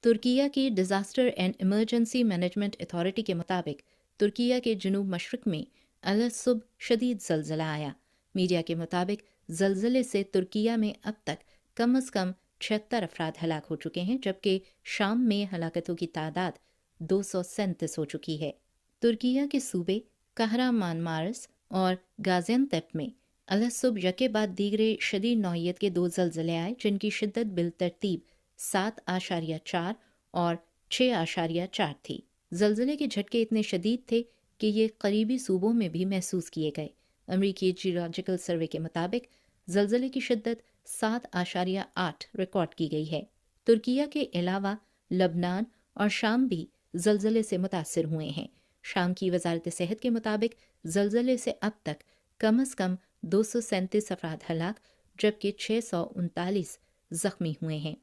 तुर्किया की disaster and emergency management authority के मुताबिक तुर्किया के जनूब मशरक में अलसुब शदीद ज़लज़ला आया। मीडिया के मुताबिक ज़लज़ले से तुर्किया में अब तक कम अज़ कम 76 अफराद हलाक हो चुके हैं, जबकि शाम में हलाकतों की तादाद 237 हो चुकी है। तुर्किया के सूबे कहरामानमारस और गाजियान्तेप में अलसुब यके बाद दीगरे शदीद नौयत के 2 ज़लज़ले आए, जिनकी शिद्दत बिलतरतीब 7.4 और 6.4 थी। ज़लज़ले के झटके इतने शदीद थे कि ये करीबी सूबों में भी महसूस किए गए। अमरीकी जियोलॉजिकल सर्वे के मुताबिक ज़लज़ले की शिद्दत 7.8 रिकॉर्ड की गई है। तुर्किया के अलावा लबनान और शाम भी ज़लज़ले से मुतासर हुए हैं। शाम की वजारत सेहत के मुताबिक ज़लज़ले से अब तक कम अज़ कम 237 अफराद हलाक जबकि 639 ज़ख्मी हुए हैं।